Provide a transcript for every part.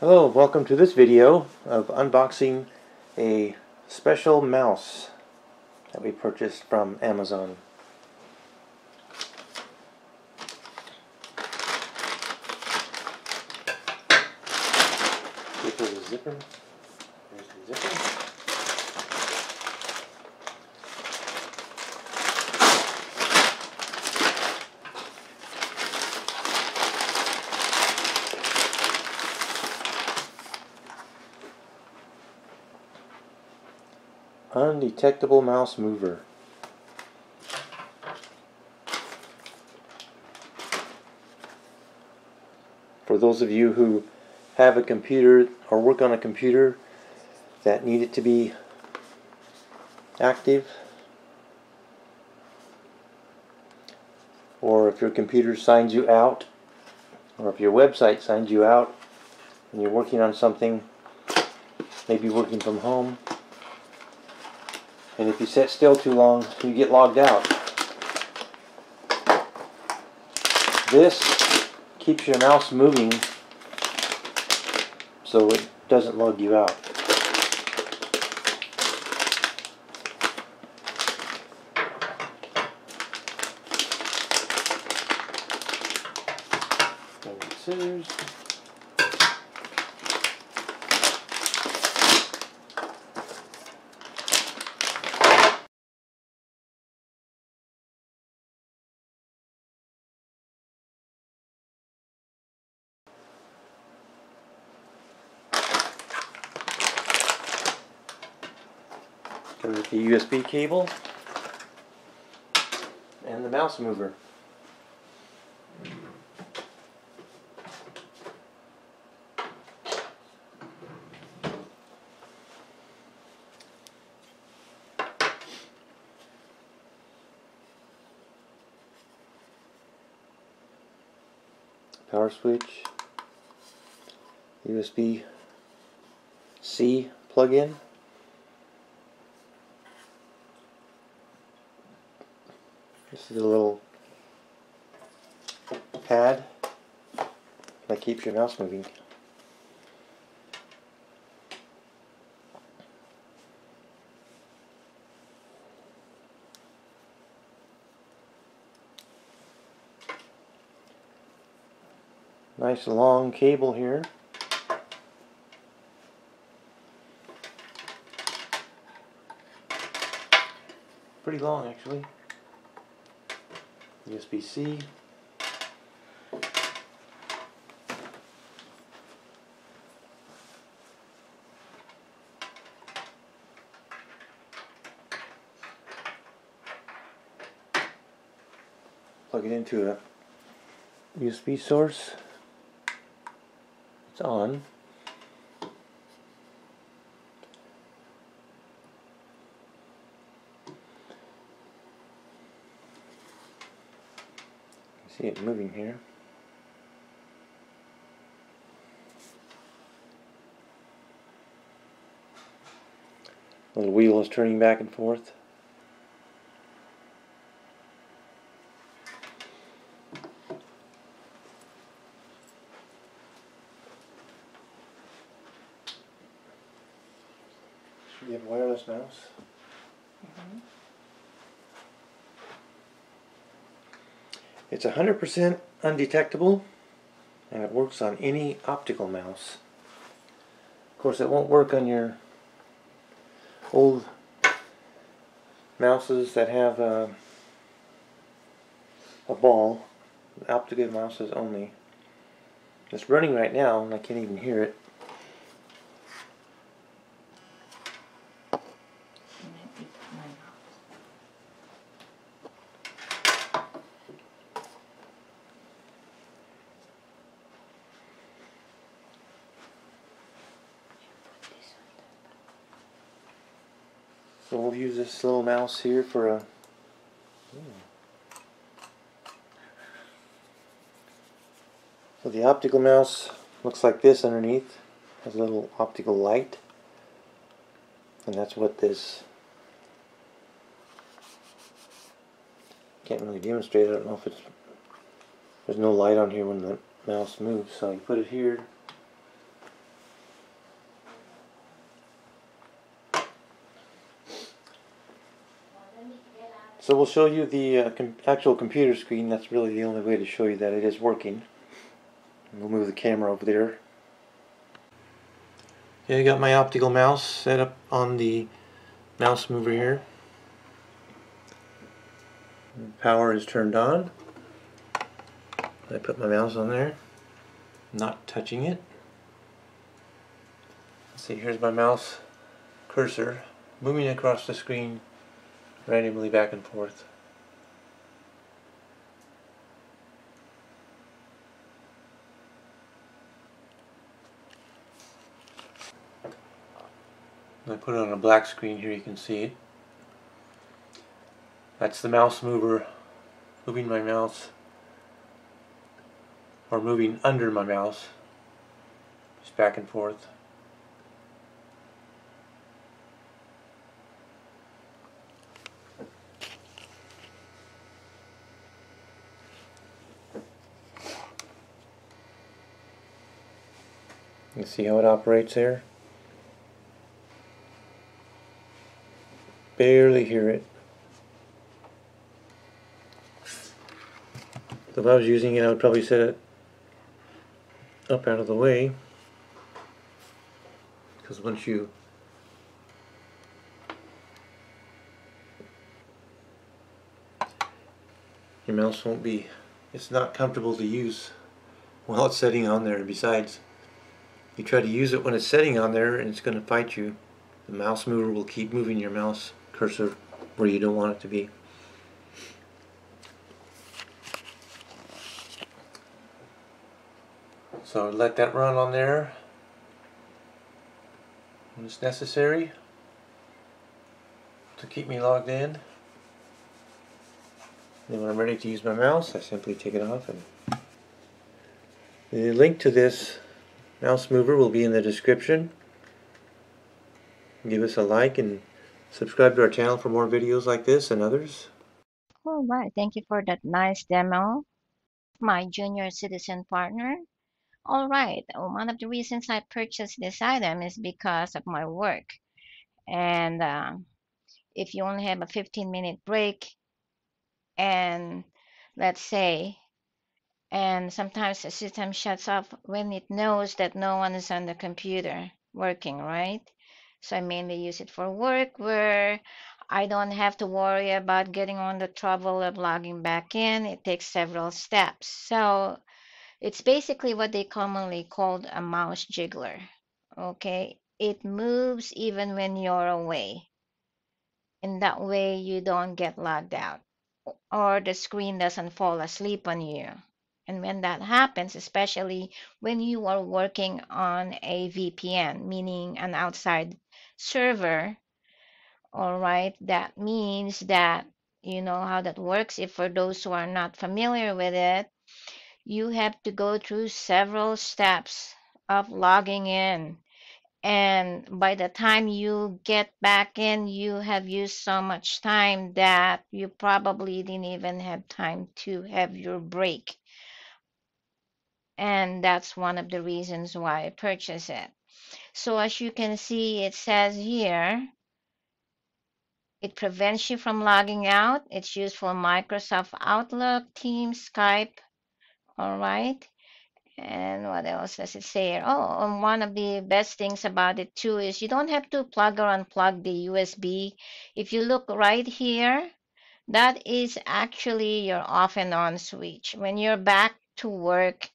Hello, welcome to this video of unboxing a special mouse that we purchased from Amazon. Here's the zipper. There's the zipper. Undetectable mouse mover. For those of you who have a computer or work on a computer that need it to be active, or if your computer signs you out, or if your website signs you out and you're working on something, maybe working from home, and if you sit still too long, you get logged out. This keeps your mouse moving so it doesn't log you out. Scissors. Comes with the USB cable and the mouse mover. Power switch, USB-C plug-in, this is a little pad that keeps your mouse moving. Nice long cable here. Pretty long actually. USB-C. Plug it into a USB source. It's on. You see it moving here. Little wheel is turning back and forth. You have a wireless mouse. It's 100% undetectable, and it works on any optical mouse. Of course, it won't work on your old mouses that have a ball. Optical mouses only. It's running right now, and I can't even hear it. So we'll use this little mouse here for a So the optical mouse looks like this underneath. Has a little optical light. And that's what this, can't really demonstrate. I don't know if it's, there's no light on here when the mouse moves, so you put it here So we'll show you the actual computer screen. That's really the only way to show you that it is working. We'll move the camera over there. Okay, I got my optical mouse set up on the mouse mover here. Power is turned on. I put my mouse on there, not touching it. Let's see, here's my mouse cursor moving across the screen randomly back and forth. I put it on a black screen here, you can see it. That's the mouse mover moving my mouse, or moving under my mouse, just back and forth. You see how it operates there? Barely hear it. So if I was using it, I would probably set it up out of the way, because once your mouse won't be, it's not comfortable to use while it's sitting on there. Besides, you try to use it when it's sitting on there and it's going to fight you. The mouse mover will keep moving your mouse cursor where you don't want it to be. So let that run on there when it's necessary to keep me logged in. Then when I'm ready to use my mouse, I simply take it off. And the link to this mouse mover will be in the description. Give us a like and subscribe to our channel for more videos like this and others. All right, thank you for that nice demo, my junior citizen partner. All right, one of the reasons I purchased this item is because of my work. And if you only have a 15-minute break, and let's say, and sometimes the system shuts off when it knows that no one is on the computer working, right? So I mainly use it for work where I don't have to worry about getting on the trouble of logging back in. It takes several steps. So it's basically what they commonly called a mouse jiggler. Okay, it moves even when you're away. In that way, you don't get logged out or the screen doesn't fall asleep on you. And when that happens, especially when you are working on a VPN, meaning an outside server, all right, that means that you know how that works. If for those who are not familiar with it, you have to go through several steps of logging in. And by the time you get back in, you have used so much time that you probably didn't even have time to have your break. And that's one of the reasons why I purchased it. So as you can see, it says here, it prevents you from logging out. It's used for Microsoft Outlook, Teams, Skype, all right? And what else does it say here? Oh, and one of the best things about it too is you don't have to plug or unplug the USB. If you look right here, that is actually your off and on switch. When you're back to work,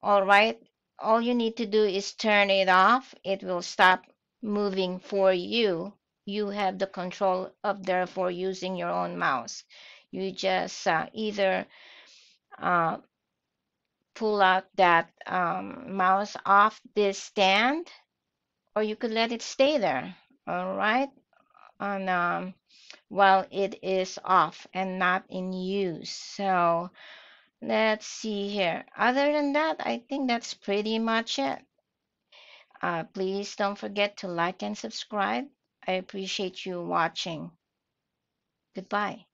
all right, all you need to do is turn it off. It will stop moving for you. You have the control of therefore using your own mouse. You just either uh, pull out that mouse off this stand, or you could let it stay there, all right, on while it is off and not in use. So let's see here. Other than that, I think that's pretty much it. Please don't forget to like and subscribe. I appreciate you watching. Goodbye.